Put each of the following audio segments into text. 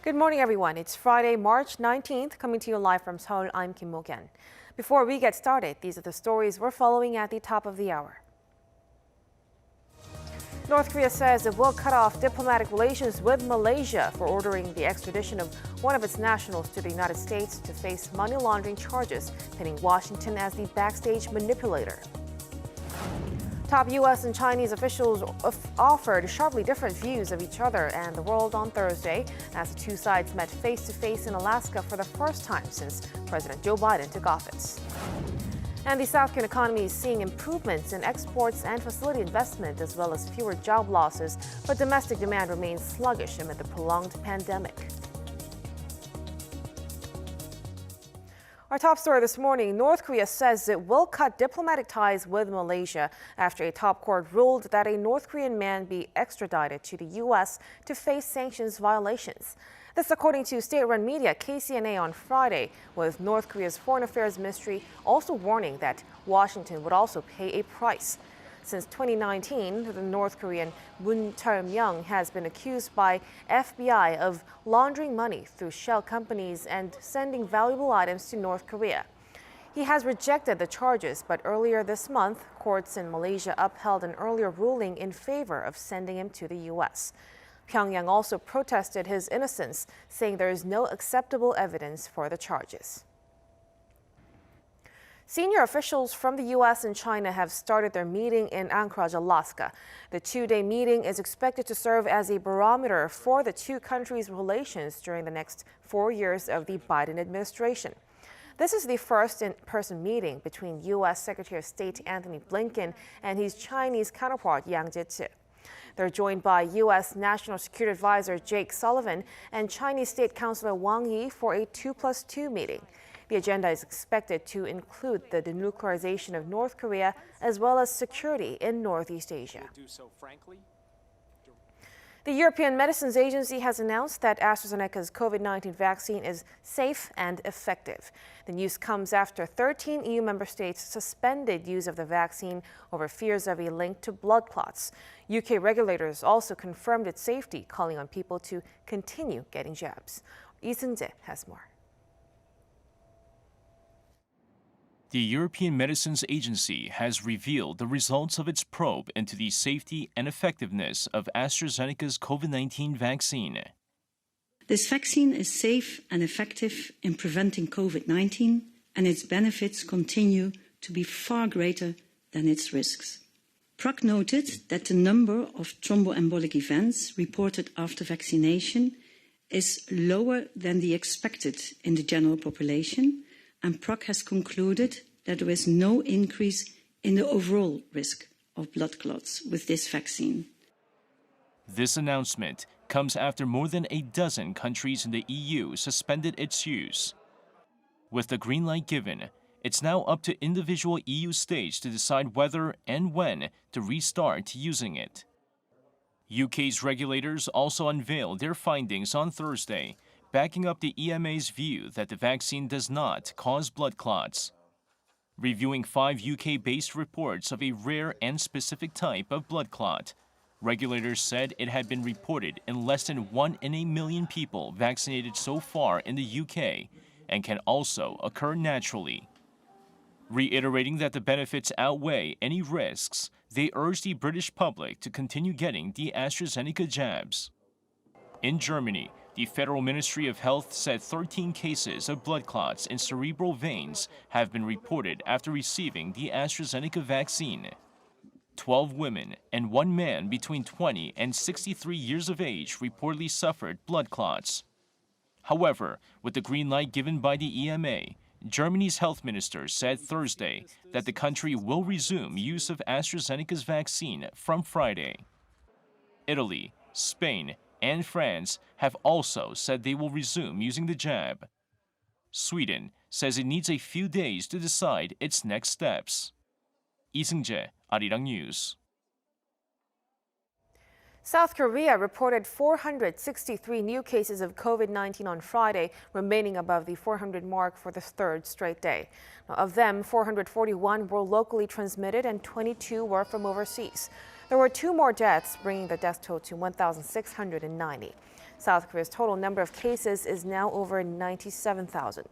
Good morning, everyone. It's Friday, March 19th, coming to you live from Seoul. I'm Kim Mo-kyen. Before we get started, these are the stories we're following at the top of the hour. North Korea says it will cut off diplomatic relations with Malaysia for ordering the extradition of one of its nationals to the United States to face money laundering charges, pinning Washington as the backstage manipulator. Top U.S. and Chinese officials offered sharply different views of each other and the world on Thursday as the two sides met face-to-face in Alaska for the first time since President Joe Biden took office. And the South Korean economy is seeing improvements in exports and facility investment as well as fewer job losses, but domestic demand remains sluggish amid the prolonged pandemic. Our top story this morning, North Korea says it will cut diplomatic ties with Malaysia after a top court ruled that a North Korean man be extradited to the U.S. to face sanctions violations. This according to state-run media KCNA on Friday, with North Korea's Foreign Affairs Ministry also warning that Washington would also pay a price. Since 2019, the North Korean Moon Myung has been accused by FBI of laundering money through shell companies and sending valuable items to North Korea. He has rejected the charges, but earlier this month, courts in Malaysia upheld an earlier ruling in favor of sending him to the U.S. Pyongyang also protested his innocence, saying there is no acceptable evidence for the charges. Senior officials from the U.S. and China have started their meeting in Anchorage, Alaska. The two-day meeting is expected to serve as a barometer for the two countries' relations during the next 4 years of the Biden administration. This is the first in-person meeting between U.S. Secretary of State Antony Blinken and his Chinese counterpart Yang Jiechi. They're joined by U.S. National Security Advisor Jake Sullivan and Chinese State Councilor Wang Yi for a 2+2 meeting. The agenda is expected to include the denuclearization of North Korea as well as security in Northeast Asia. The European Medicines Agency has announced that AstraZeneca's COVID-19 vaccine is safe and effective. The news comes after 13 EU member states suspended use of the vaccine over fears of a link to blood clots. UK regulators also confirmed its safety, calling on people to continue getting jabs. Lee Seung-jae has more. The European Medicines Agency has revealed the results of its probe into the safety and effectiveness of AstraZeneca's COVID-19 vaccine. This vaccine is safe and effective in preventing COVID-19, and its benefits continue to be far greater than its risks. PROC noted that the number of thromboembolic events reported after vaccination is lower than the expected in the general population, and PROC has concluded that there is no increase in the overall risk of blood clots with this vaccine. This announcement comes after more than a dozen countries in the EU suspended its use. With the green light given, it's now up to individual EU states to decide whether and when to restart using it. UK's regulators also unveiled their findings on Thursday, backing up the EMA's view that the vaccine does not cause blood clots. Reviewing 5 UK-based reports of a rare and specific type of blood clot, regulators said it had been reported in less than 1 in a million people vaccinated so far in the UK and can also occur naturally. Reiterating that the benefits outweigh any risks, they urged the British public to continue getting the AstraZeneca jabs. In Germany, the Federal Ministry of Health said 13 cases of blood clots in cerebral veins have been reported after receiving the AstraZeneca vaccine. 12 women and 1 man between 20 and 63 years of age reportedly suffered blood clots. However, with the green light given by the EMA, Germany's health minister said Thursday that the country will resume use of AstraZeneca's vaccine from Friday. Italy, Spain, and France have also said they will resume using the jab. Sweden says it needs a few days to decide its next steps. Lee Seung-jae, Arirang News. South Korea reported 463 new cases of COVID-19 on Friday, remaining above the 400 mark for the third straight day. Now, of them, 441 were locally transmitted and 22 were from overseas. There were 2 more deaths, bringing the death toll to 1,690. South Korea's total number of cases is now over 97,000.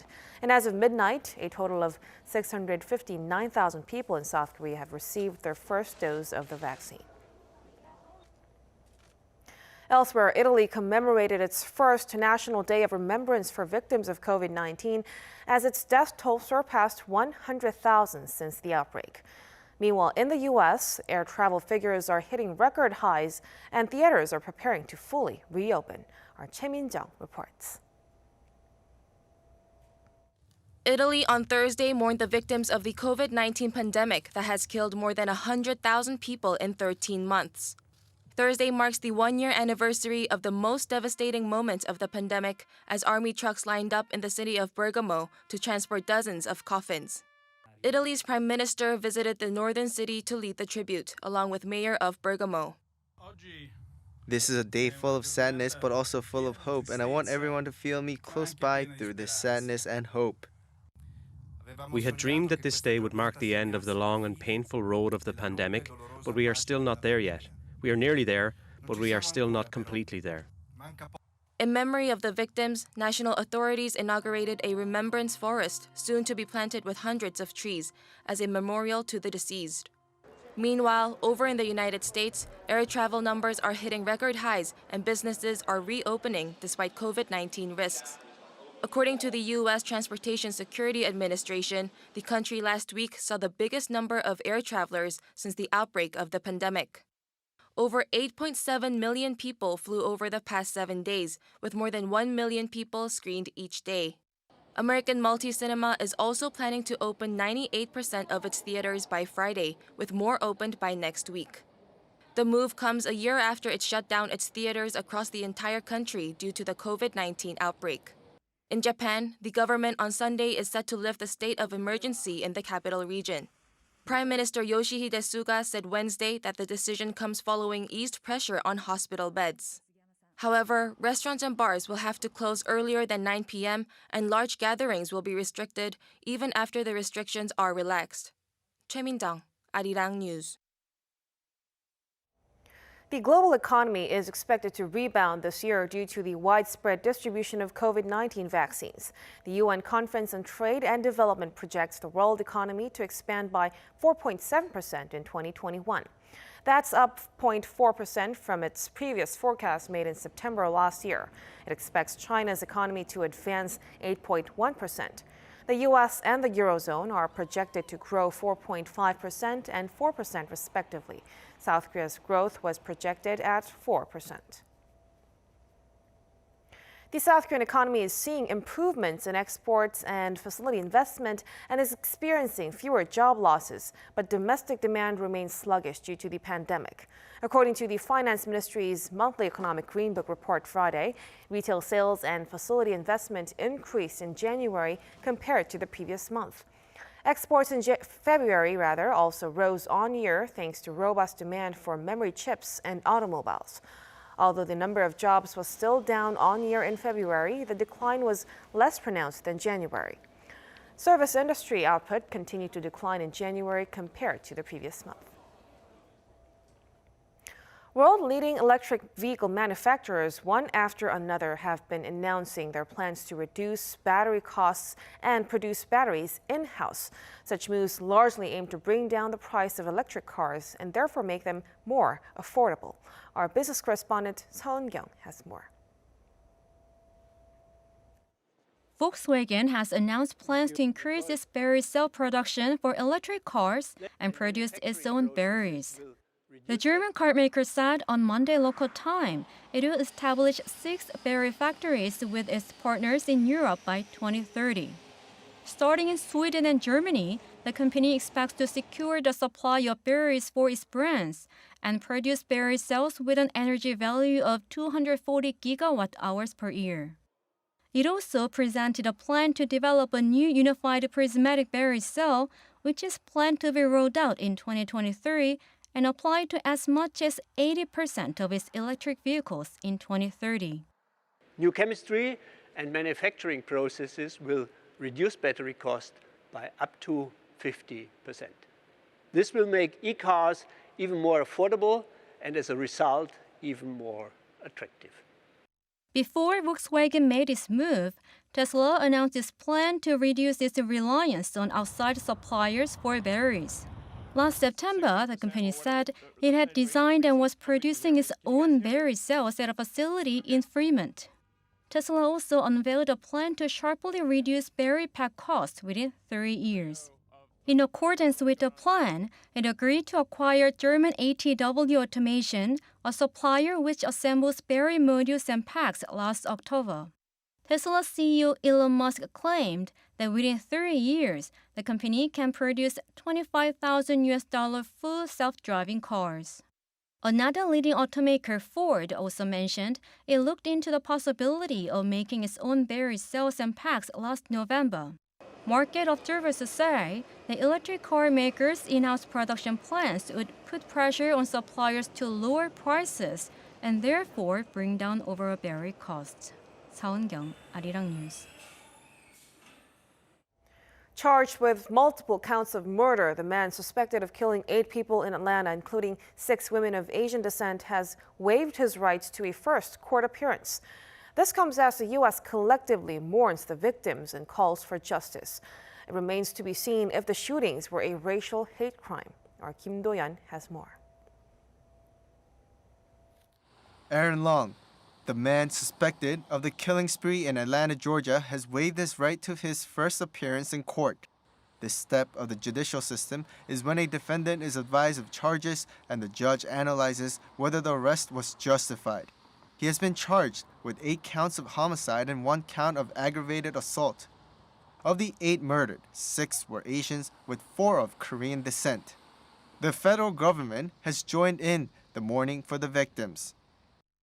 And as of midnight, a total of 659,000 people in South Korea have received their first dose of the vaccine. Elsewhere, Italy commemorated its first National Day of Remembrance for victims of COVID-19 as its death toll surpassed 100,000 since the outbreak. Meanwhile, in the U.S., air travel figures are hitting record highs and theaters are preparing to fully reopen. Our Choi Min-jung reports. Italy on Thursday mourned the victims of the COVID-19 pandemic that has killed more than 100,000 people in 13 months. Thursday marks the one-year anniversary of the most devastating moment of the pandemic as army trucks lined up in the city of Bergamo to transport dozens of coffins. Italy's prime minister visited the northern city to lead the tribute, along with mayor of Bergamo. This is a day full of sadness, but also full of hope, and I want everyone to feel me close by through this sadness and hope. We had dreamed that this day would mark the end of the long and painful road of the pandemic, but we are still not there yet. We are nearly there, but we are still not completely there. In memory of the victims, national authorities inaugurated a remembrance forest, soon to be planted with hundreds of trees, as a memorial to the deceased. Meanwhile, over in the United States, air travel numbers are hitting record highs and businesses are reopening despite COVID-19 risks. According to the U.S. Transportation Security Administration, the country last week saw the biggest number of air travelers since the outbreak of the pandemic. Over 8.7 million people flew over the past 7 days, with more than 1 million people screened each day. American Multi-Cinema is also planning to open 98% of its theaters by Friday, with more opened by next week. The move comes a year after it shut down its theaters across the entire country due to the COVID-19 outbreak. In Japan, the government on Sunday is set to lift the state of emergency in the capital region. Prime Minister Yoshihide Suga said Wednesday that the decision comes following eased pressure on hospital beds. However, restaurants and bars will have to close earlier than 9 p.m. and large gatherings will be restricted even after the restrictions are relaxed. Choi Min-jung, Arirang News. The global economy is expected to rebound this year due to the widespread distribution of COVID-19 vaccines. The UN Conference on Trade and Development projects the world economy to expand by 4.7% in 2021. That's up 0.4% from its previous forecast made in September last year. It expects China's economy to advance 8.1%. The U.S. and the Eurozone are projected to grow 4.5% and 4% respectively. South Korea's growth was projected at 4%. The South Korean economy is seeing improvements in exports and facility investment and is experiencing fewer job losses, but domestic demand remains sluggish due to the pandemic. According to the Finance Ministry's monthly Economic Green Book report Friday, retail sales and facility investment increased in January compared to the previous month. Exports in February also rose on year thanks to robust demand for memory chips and automobiles. Although the number of jobs was still down on year in February, the decline was less pronounced than January. Service industry output continued to decline in January compared to the previous month. World-leading electric vehicle manufacturers, one after another, have been announcing their plans to reduce battery costs and produce batteries in-house. Such moves largely aim to bring down the price of electric cars and therefore make them more affordable. Our business correspondent, Seo Eun-kyung, has more. Volkswagen has announced plans to increase its battery cell production for electric cars and produce its own batteries. The German carmaker said on Monday local time it will establish 6 battery factories with its partners in Europe by 2030. Starting in Sweden and Germany, the company expects to secure the supply of batteries for its brands and produce battery cells with an energy value of 240 gigawatt-hours per year. It also presented a plan to develop a new unified prismatic battery cell, which is planned to be rolled out in 2023 and applied to as much as 80% of its electric vehicles in 2030. New chemistry and manufacturing processes will reduce battery cost by up to 50%. This will make e-cars even more affordable and, as a result, even more attractive. Before Volkswagen made its move, Tesla announced its plan to reduce its reliance on outside suppliers for batteries. Last September, the company said it had designed and was producing its own battery cells at a facility in Fremont. Tesla also unveiled a plan to sharply reduce battery pack costs within 3 years. In accordance with the plan, it agreed to acquire German ATW Automation, a supplier which assembles battery modules and packs, last October. Tesla CEO Elon Musk claimed that within 3 years, the company can produce $25,000 full self-driving cars. Another leading automaker, Ford, also mentioned it looked into the possibility of making its own battery cells and packs last November. Market observers say the electric car makers' in-house production plans would put pressure on suppliers to lower prices and therefore bring down overall battery costs. 사은경, Arirang News. Charged with multiple counts of murder, the man suspected of killing 8 people in Atlanta, including 6 women of Asian descent, has waived his rights to a first court appearance. This comes as the U.S. collectively mourns the victims and calls for justice. It remains to be seen if the shootings were a racial hate crime. Our Kim Do-yeon has more. Aaron Long, the man suspected of the killing spree in Atlanta, Georgia, has waived his right to his first appearance in court. This step of the judicial system is when a defendant is advised of charges and the judge analyzes whether the arrest was justified. He has been charged with 8 counts of homicide and 1 count of aggravated assault. Of the 8 murdered, 6 were Asians, with 4 of Korean descent. The federal government has joined in the mourning for the victims.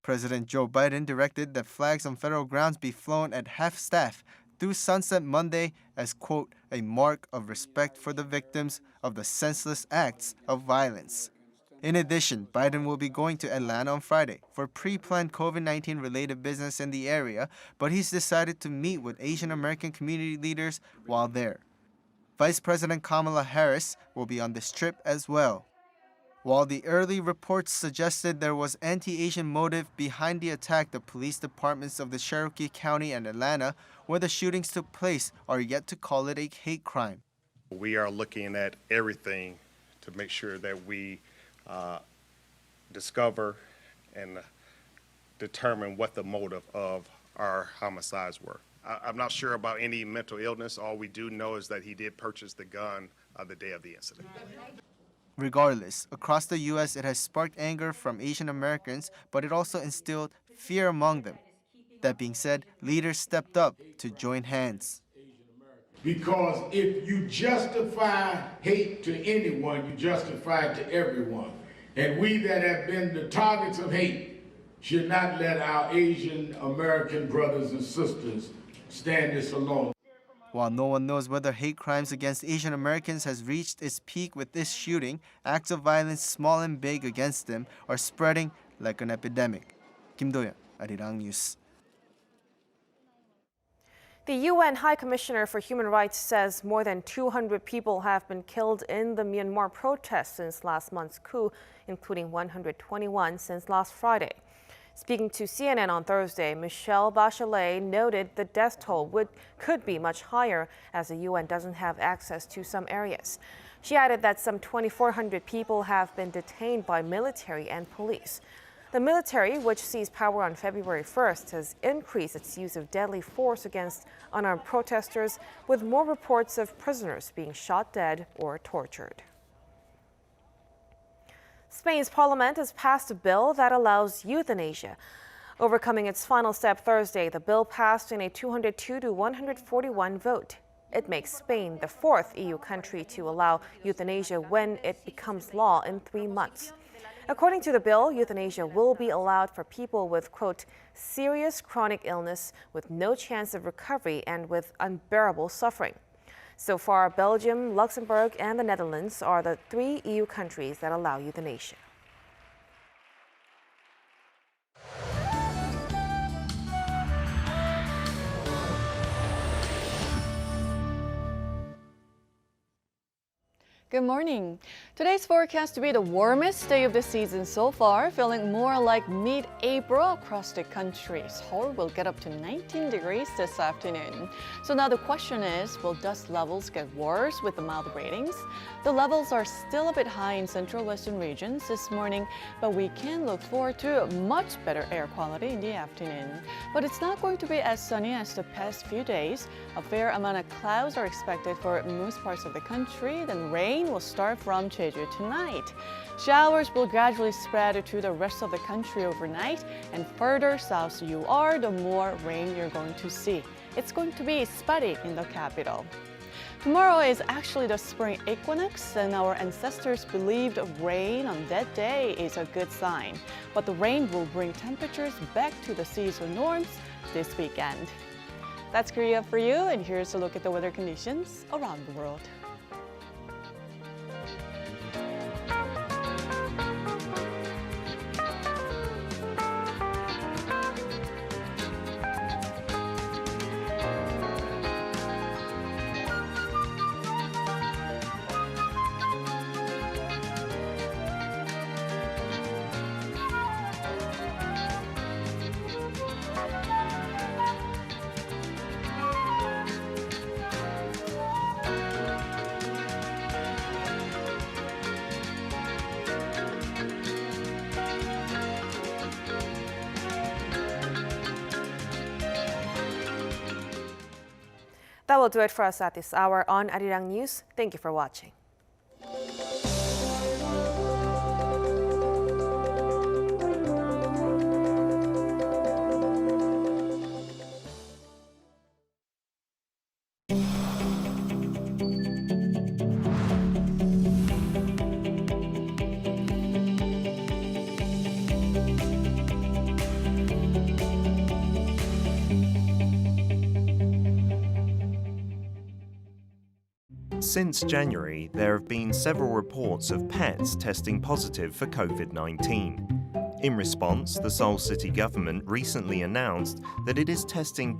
President Joe Biden directed that flags on federal grounds be flown at half-staff through Sunset Monday as, quote, a mark of respect for the victims of the senseless acts of violence. In addition, Biden will be going to Atlanta on Friday for pre-planned COVID-19 related business in the area, but he's decided to meet with Asian American community leaders while there. Vice President Kamala Harris will be on this trip as well. While the early reports suggested there was anti-Asian motive behind the attack, the police departments of the Cherokee County and Atlanta, where the shootings took place, are yet to call it a hate crime. We are looking at everything to make sure that we discover and determine what the motive of our homicides were. I'm not sure about any mental illness. All we do know is that he did purchase the gun the day of the incident. Regardless, across the U.S. it has sparked anger from Asian Americans, but it also instilled fear among them. That being said, leaders stepped up to join hands. Because if you justify hate to anyone, you justify it to everyone. And we that have been the targets of hate should not let our Asian American brothers and sisters stand this alone. While no one knows whether hate crimes against Asian Americans has reached its peak with this shooting, acts of violence, small and big, against them are spreading like an epidemic. Kim Do-yeon, Arirang News. The UN High Commissioner for Human Rights says more than 200 people have been killed in the Myanmar protests since last month's coup, including 121 since last Friday. Speaking to CNN on Thursday, Michelle Bachelet noted the death toll could be much higher as the UN doesn't have access to some areas. She added that some 2,400 people have been detained by military and police. The military, which seized power on February 1st, has increased its use of deadly force against unarmed protesters, with more reports of prisoners being shot dead or tortured. Spain's parliament has passed a bill that allows euthanasia. Overcoming its final step Thursday, the bill passed in a 202 to 141 vote. It makes Spain the 4th EU country to allow euthanasia when it becomes law in 3 months. According to the bill, euthanasia will be allowed for people with, quote, serious chronic illness with no chance of recovery and with unbearable suffering. So far, Belgium, Luxembourg, and the Netherlands are the 3 EU countries that allow euthanasia. Good morning. Today's forecast to be the warmest day of the season so far, feeling more like mid-April across the country. Seoul will get up to 19 degrees this afternoon. So now the question is, will dust levels get worse with the mild ratings? The levels are still a bit high in central western regions this morning, but we can look forward to much better air quality in the afternoon. But it's not going to be as sunny as the past few days. A fair amount of clouds are expected for most parts of the country, then rain will start from Jeju tonight. Showers will gradually spread to the rest of the country overnight, and further south you are, the more rain you're going to see. It's going to be spotty in the capital. Tomorrow is actually the spring equinox, and our ancestors believed rain on that day is a good sign. But the rain will bring temperatures back to the seasonal norms this weekend. That's Korea for you, and here's a look at the weather conditions around the world. That will do it for us at this hour on Arirang News. Thank you for watching. Since January, there have been several reports of pets testing positive for COVID-19. In response, the Seoul city government recently announced that it is testing